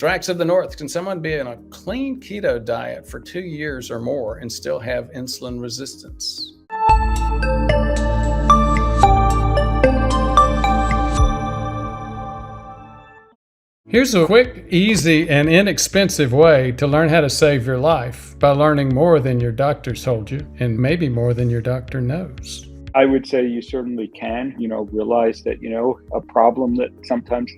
Drax of the North, can someone be on a clean keto diet for 2 years or more and still have insulin resistance? Here's a quick, easy, and inexpensive way to learn how to save your life by learning more than your doctor told you, and maybe more than your doctor knows. I would say you certainly can, realize that, a problem that sometimes,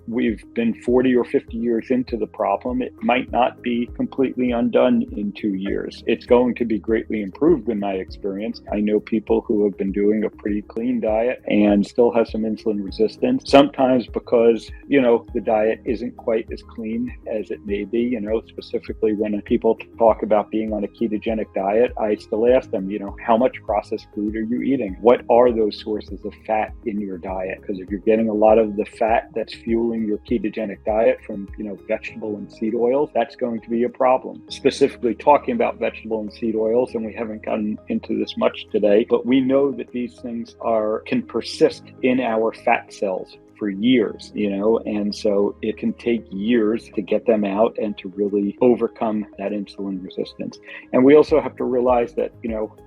we've been 40 or 50 years into the problem. It might not be completely undone in 2 years. It's going to be greatly improved in my experience. I know people who have been doing a pretty clean diet and still have some insulin resistance, sometimes because, the diet isn't quite as clean as it may be, specifically when people talk about being on a ketogenic diet, I still ask them, how much processed food are you eating? What are those sources of fat in your diet? Because if you're getting a lot of the fat that's fueling your ketogenic diet from, vegetable and seed oils, that's going to be a problem. Specifically talking about vegetable and seed oils, and we haven't gotten into this much today, but we know that these things can persist in our fat cells for years, and so it can take years to get them out and to really overcome that insulin resistance. And we also have to realize that,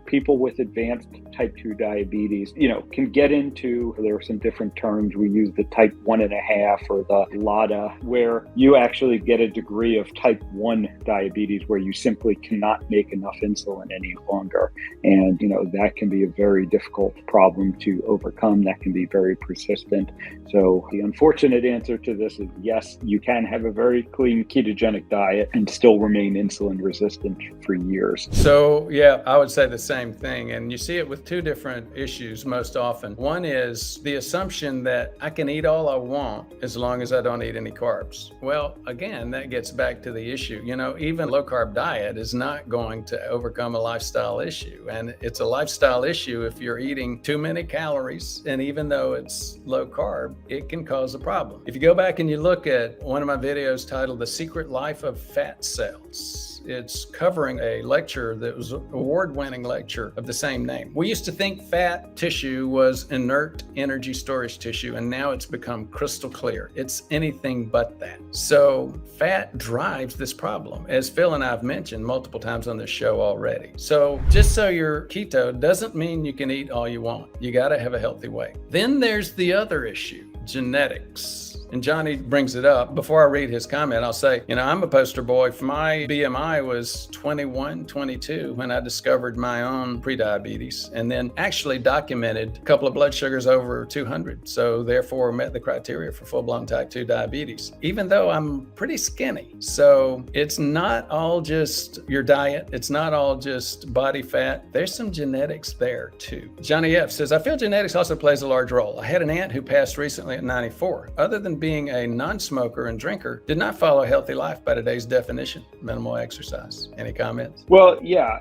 people with advanced type 2 diabetes, can get into, there are some different terms. We use the type 1.5 or the LADA, where you actually get a degree of type 1 diabetes where you simply cannot make enough insulin any longer. And, that can be a very difficult problem to overcome. That can be very persistent. So the unfortunate answer to this is yes, you can have a very clean ketogenic diet and still remain insulin resistant for years. So yeah, I would say the same thing. And you see it with two different issues most often. One is the assumption that I can eat all I want as long as I don't eat any carbs. Well, again, that gets back to the issue. Even low carb diet is not going to overcome a lifestyle issue. And it's a lifestyle issue if you're eating too many calories. And even though it's low carb, it can cause a problem. If you go back and you look at one of my videos titled The Secret Life of Fat Cells, it's covering a lecture that was an award-winning lecture of the same name. We used to think fat tissue was inert energy storage tissue, and now it's become crystal clear. It's anything but that. So fat drives this problem, as Phil and I have mentioned multiple times on this show already. So just so you're keto doesn't mean you can eat all you want. You got to have a healthy weight. Then there's the other issue, genetics. And Johnny brings it up. Before I read his comment, I'll say, I'm a poster boy. My BMI was 21, 22 when I discovered my own prediabetes, and then actually documented a couple of blood sugars over 200. So therefore met the criteria for full-blown type 2 diabetes, even though I'm pretty skinny. So it's not all just your diet. It's not all just body fat. There's some genetics there too. Johnny F says, I feel genetics also plays a large role. I had an aunt who passed recently at 94. Other than being a non-smoker and drinker, did not follow a healthy life by today's definition, minimal exercise. Any comments? Well, yeah,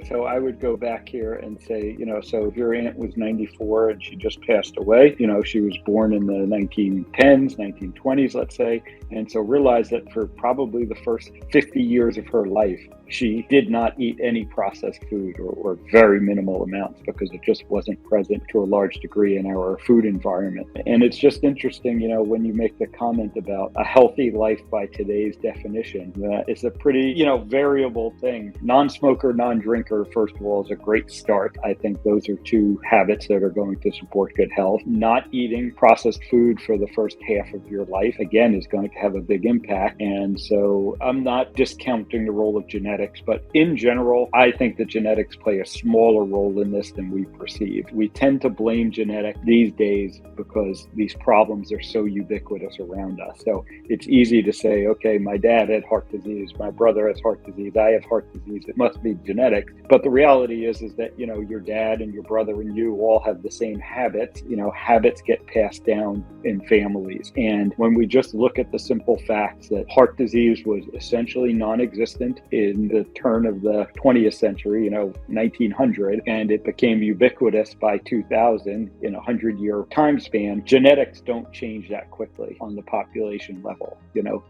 so I would go back here and say, so if your aunt was 94 and she just passed away, she was born in the 1910s, 1920s, let's say. And so realize that for probably the first 50 years of her life, she did not eat any processed food or very minimal amounts because it just wasn't present to a large degree in our food environment. And it's just interesting, when you make the comment about a healthy life by today's definition, it's a pretty, variable thing. Non-smoker, non-drinker, first of all, is a great start. I think those are two habits that are going to support good health. Not eating processed food for the first half of your life, again, is going to have a big impact. And so I'm not discounting the role of genetics, but in general, I think that genetics play a smaller role in this than we perceive. We tend to blame genetics these days because these problems are so ubiquitous around us. So it's easy to say, okay, my dad had heart disease, my brother has heart disease, I have heart disease, it must be genetics. But the reality is that, your dad and your brother and you all have the same habits. Habits get passed down in families. And when we just look at the simple facts that heart disease was essentially non-existent in the turn of the 20th century, 1900, and it became ubiquitous by 2000 in a 100-year time span, genetics don't change that quickly on the population level.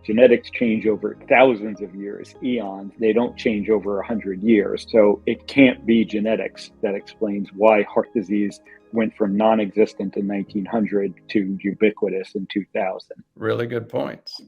Genetics change over thousands of years, eons. They don't change over 100 years. So it can't be genetics that explains why heart disease went from non-existent in 1900 to ubiquitous in 2000. Really good points.